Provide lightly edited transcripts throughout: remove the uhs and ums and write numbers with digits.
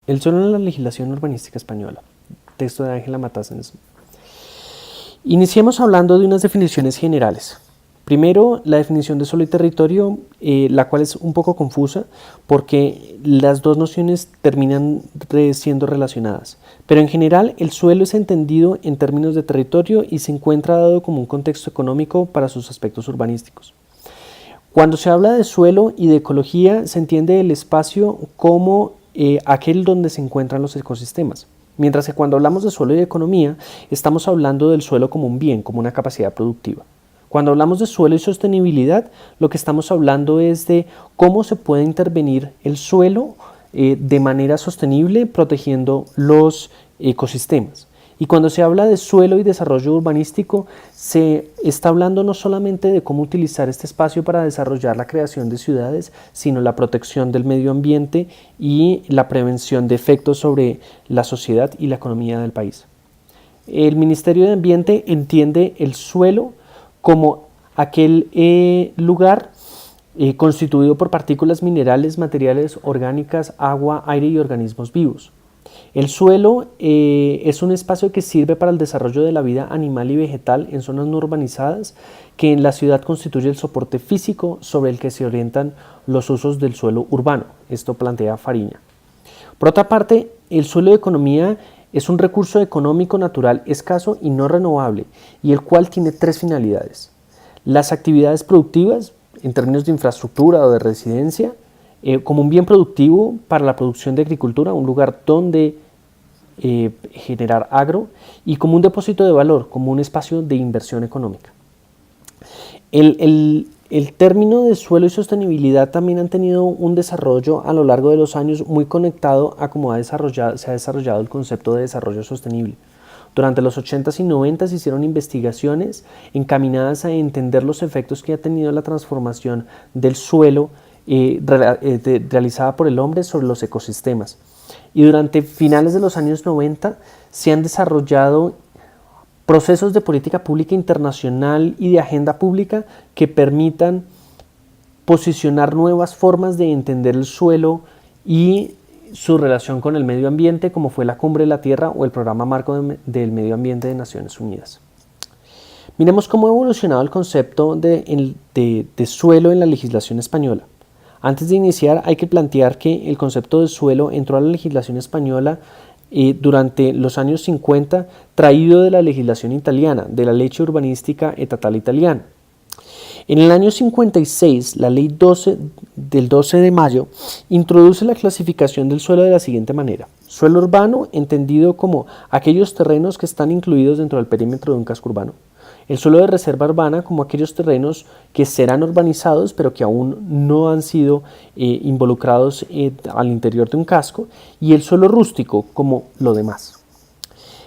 El suelo en la legislación urbanística española. Texto de Ángela Matássens. Iniciemos hablando de unas definiciones generales. Primero, la definición de suelo y territorio, la cual es un poco confusa porque las dos nociones terminan siendo relacionadas. Pero en general, el suelo es entendido en términos de territorio y se encuentra dado como un contexto económico para sus aspectos urbanísticos. Cuando se habla de suelo y de ecología, se entiende el espacio como aquel donde se encuentran los ecosistemas. Mientras que cuando hablamos de suelo y de economía, estamos hablando del suelo como un bien, como una capacidad productiva. Cuando hablamos de suelo y sostenibilidad, lo que estamos hablando es de cómo se puede intervenir el suelo de manera sostenible, protegiendo los ecosistemas. Y cuando se habla de suelo y desarrollo urbanístico, se está hablando no solamente de cómo utilizar este espacio para desarrollar la creación de ciudades, sino la protección del medio ambiente y la prevención de efectos sobre la sociedad y la economía del país. El Ministerio de Ambiente entiende el suelo como aquel lugar constituido por partículas minerales, materiales, orgánicas, agua, aire y organismos vivos. El suelo es un espacio que sirve para el desarrollo de la vida animal y vegetal en zonas no urbanizadas, que en la ciudad constituye el soporte físico sobre el que se orientan los usos del suelo urbano. Esto plantea Fariña. Por otra parte, el suelo de economía es un recurso económico natural escaso y no renovable, y el cual tiene tres finalidades. Las actividades productivas, en términos de infraestructura o de residencia, como un bien productivo para la producción de agricultura, un lugar donde generar agro, y como un depósito de valor, como un espacio de inversión económica. El término de suelo y sostenibilidad también han tenido un desarrollo a lo largo de los años muy conectado a cómo se ha desarrollado el concepto de desarrollo sostenible. Durante los 80s y 90s se hicieron investigaciones encaminadas a entender los efectos que ha tenido la transformación del suelo realizada por el hombre sobre los ecosistemas. Y durante finales de los años 90 se han desarrollado procesos de política pública internacional y de agenda pública que permitan posicionar nuevas formas de entender el suelo y su relación con el medio ambiente, como fue la Cumbre de la Tierra o el Programa Marco del Medio Ambiente de Naciones Unidas. Miremos cómo ha evolucionado el concepto de suelo en la legislación española. Antes de iniciar, hay que plantear que el concepto de suelo entró a la legislación española durante los años 50, traído de la legislación italiana, de la Legge Urbanistica Estatal Italiana. En el año 56, la ley 12 del 12 de mayo introduce la clasificación del suelo de la siguiente manera. Suelo urbano, entendido como aquellos terrenos que están incluidos dentro del perímetro de un casco urbano. El suelo de reserva urbana, como aquellos terrenos que serán urbanizados pero que aún no han sido involucrados al interior de un casco, y el suelo rústico, como lo demás.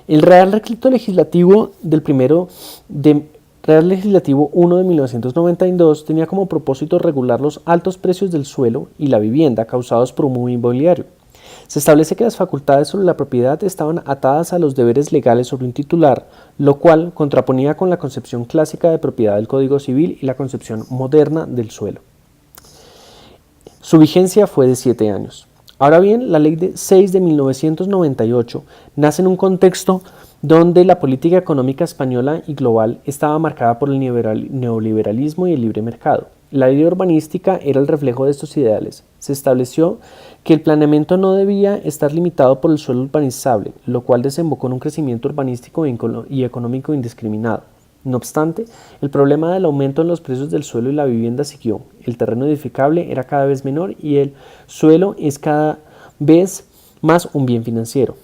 El Real Decreto Legislativo Real Legislativo 1 de 1992 tenía como propósito regular los altos precios del suelo y la vivienda causados por un boom inmobiliario. Se establece que las facultades sobre la propiedad estaban atadas a los deberes legales sobre un titular, lo cual contraponía con la concepción clásica de propiedad del Código Civil y la concepción moderna del suelo. Su vigencia fue de 7 años. Ahora bien, la Ley 6 de 1998 nace en un contexto donde la política económica española y global estaba marcada por el neoliberalismo y el libre mercado. La ley urbanística era el reflejo de estos ideales. Se estableció que el planeamiento no debía estar limitado por el suelo urbanizable, lo cual desembocó en un crecimiento urbanístico y económico indiscriminado. No obstante, el problema del aumento en los precios del suelo y la vivienda siguió. El terreno edificable era cada vez menor y el suelo es cada vez más un bien financiero.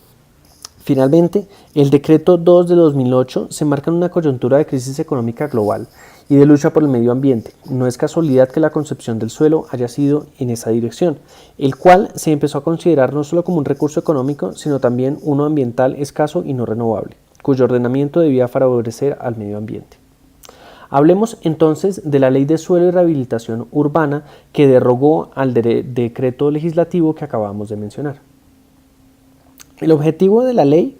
Finalmente, el Decreto 2 de 2008 se marca en una coyuntura de crisis económica global y de lucha por el medio ambiente. No es casualidad que la concepción del suelo haya sido en esa dirección, el cual se empezó a considerar no solo como un recurso económico, sino también uno ambiental escaso y no renovable, cuyo ordenamiento debía favorecer al medio ambiente. Hablemos entonces de la Ley de Suelo y Rehabilitación Urbana que derogó al decreto legislativo que acabamos de mencionar. El objetivo de la ley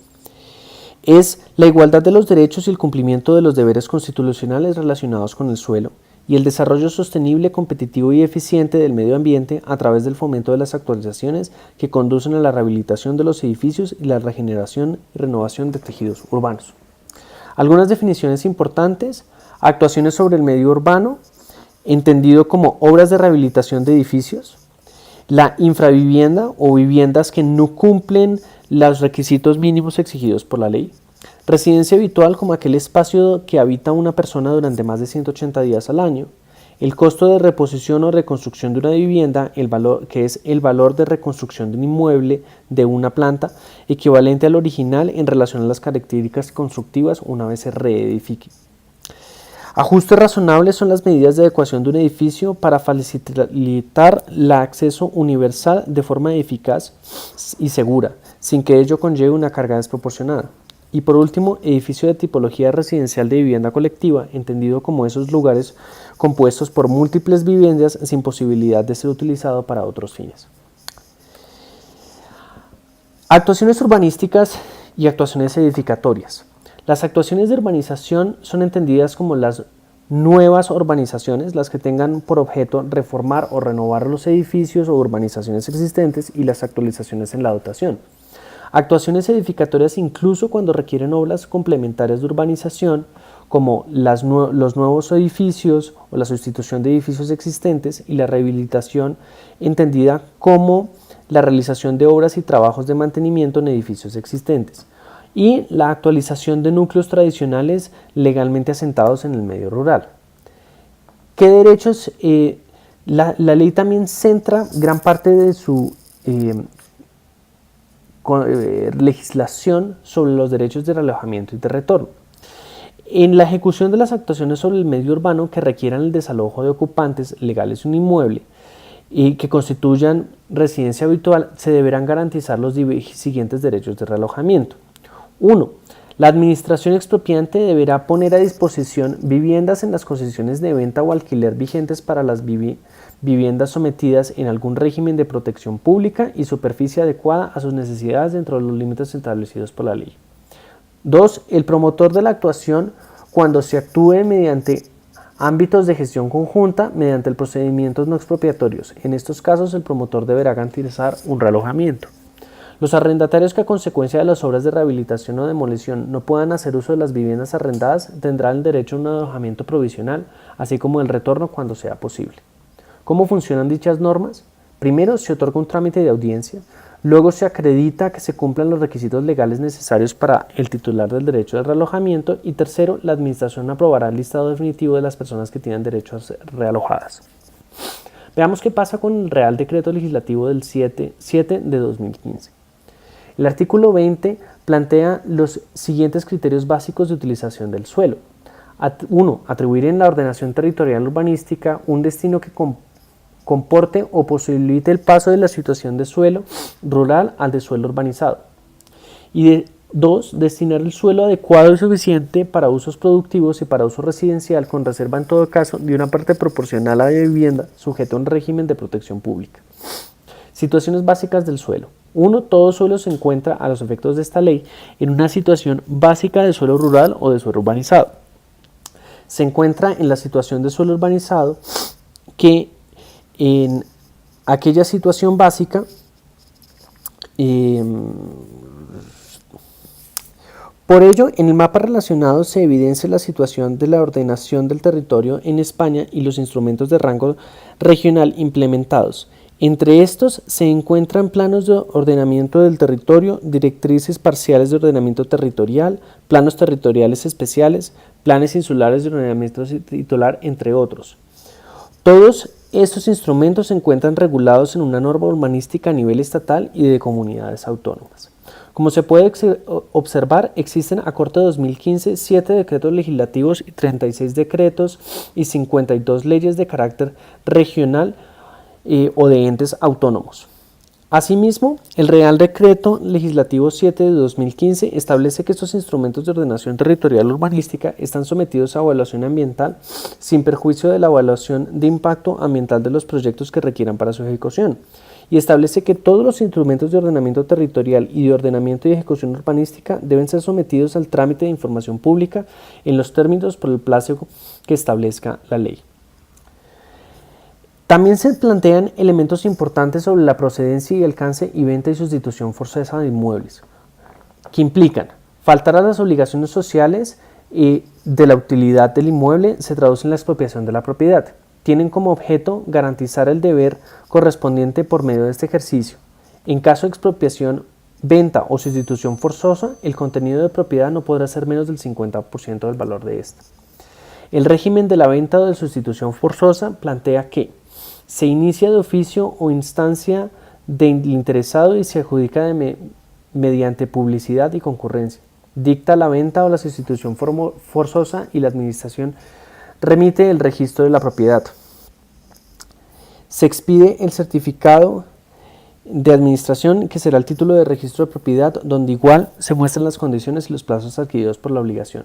es la igualdad de los derechos y el cumplimiento de los deberes constitucionales relacionados con el suelo y el desarrollo sostenible, competitivo y eficiente del medio ambiente a través del fomento de las actualizaciones que conducen a la rehabilitación de los edificios y la regeneración y renovación de tejidos urbanos. Algunas definiciones importantes: actuaciones sobre el medio urbano, entendido como obras de rehabilitación de edificios, la infravivienda o viviendas que no cumplen los requisitos mínimos exigidos por la ley, residencia habitual como aquel espacio que habita una persona durante más de 180 días al año, el costo de reposición o reconstrucción de una vivienda, que es el valor de reconstrucción de un inmueble de una planta equivalente al original en relación a las características constructivas una vez se reedifique. Ajustes razonables son las medidas de adecuación de un edificio para facilitar el acceso universal de forma eficaz y segura, sin que ello conlleve una carga desproporcionada. Y por último, edificio de tipología residencial de vivienda colectiva, entendido como esos lugares compuestos por múltiples viviendas sin posibilidad de ser utilizado para otros fines. Actuaciones urbanísticas y actuaciones edificatorias. Las actuaciones de urbanización son entendidas como las nuevas urbanizaciones, las que tengan por objeto reformar o renovar los edificios o urbanizaciones existentes, y las actualizaciones en la dotación. Actuaciones edificatorias incluso cuando requieren obras complementarias de urbanización, como los nuevos edificios o la sustitución de edificios existentes, y la rehabilitación entendida como la realización de obras y trabajos de mantenimiento en edificios existentes, y la actualización de núcleos tradicionales legalmente asentados en el medio rural. ¿Qué derechos? La ley también centra gran parte de su legislación sobre los derechos de realojamiento y de retorno. En la ejecución de las actuaciones sobre el medio urbano que requieran el desalojo de ocupantes legales de un inmueble y que constituyan residencia habitual, se deberán garantizar los siguientes derechos de realojamiento. 1. La administración expropiante deberá poner a disposición viviendas en las concesiones de venta o alquiler vigentes para las viviendas sometidas en algún régimen de protección pública y superficie adecuada a sus necesidades dentro de los límites establecidos por la ley. 2. El promotor de la actuación, cuando se actúe mediante ámbitos de gestión conjunta, mediante el procedimientos no expropiatorios. En estos casos, el promotor deberá garantizar un realojamiento. Los arrendatarios que a consecuencia de las obras de rehabilitación o demolición no puedan hacer uso de las viviendas arrendadas tendrán el derecho a un alojamiento provisional, así como el retorno cuando sea posible. ¿Cómo funcionan dichas normas? Primero, se otorga un trámite de audiencia, luego se acredita que se cumplan los requisitos legales necesarios para el titular del derecho de realojamiento y tercero, la administración aprobará el listado definitivo de las personas que tienen derecho a ser realojadas. Veamos qué pasa con el Real Decreto Legislativo del 7 de 2015. El artículo 20 plantea los siguientes criterios básicos de utilización del suelo. 1. Atribuir en la ordenación territorial urbanística un destino que comporte o posibilite el paso de la situación de suelo rural al de suelo urbanizado. Y 2. Destinar el suelo adecuado y suficiente para usos productivos y para uso residencial, con reserva en todo caso de una parte proporcional a la vivienda sujeta a un régimen de protección pública. Situaciones básicas del suelo. 1. Todo suelo se encuentra, a los efectos de esta ley, en una situación básica de suelo rural o de suelo urbanizado. Se encuentra en la situación de suelo urbanizado que en aquella situación básica Por ello, en el mapa relacionado se evidencia la situación de la ordenación del territorio en España y los instrumentos de rango regional implementados. Entre estos se encuentran planos de ordenamiento del territorio, directrices parciales de ordenamiento territorial, planos territoriales especiales, planes insulares de ordenamiento titular, entre otros. Todos estos instrumentos se encuentran regulados en una norma urbanística a nivel estatal y de comunidades autónomas. Como se puede observar, existen a corte de 2015 7 decretos legislativos, 36 decretos y 52 leyes de carácter regional o de entes autónomos. Asimismo, el Real Decreto Legislativo 7 de 2015 establece que estos instrumentos de ordenación territorial urbanística están sometidos a evaluación ambiental sin perjuicio de la evaluación de impacto ambiental de los proyectos que requieran para su ejecución, y establece que todos los instrumentos de ordenamiento territorial y de ordenamiento y ejecución urbanística deben ser sometidos al trámite de información pública en los términos por el plazo que establezca la ley. También se plantean elementos importantes sobre la procedencia y alcance y venta y sustitución forzosa de inmuebles, que implican faltar a las obligaciones sociales de la utilidad del inmueble se traduce en la expropiación de la propiedad. Tienen como objeto garantizar el deber correspondiente por medio de este ejercicio. En caso de expropiación, venta o sustitución forzosa, el contenido de propiedad no podrá ser menos del 50% del valor de esta. El régimen de la venta o de sustitución forzosa plantea que se inicia de oficio o instancia del interesado y se adjudica mediante publicidad y concurrencia. Dicta la venta o la sustitución forzosa y la administración remite el registro de la propiedad. Se expide el certificado de administración, que será el título de registro de propiedad, donde igual se muestran las condiciones y los plazos adquiridos por la obligación.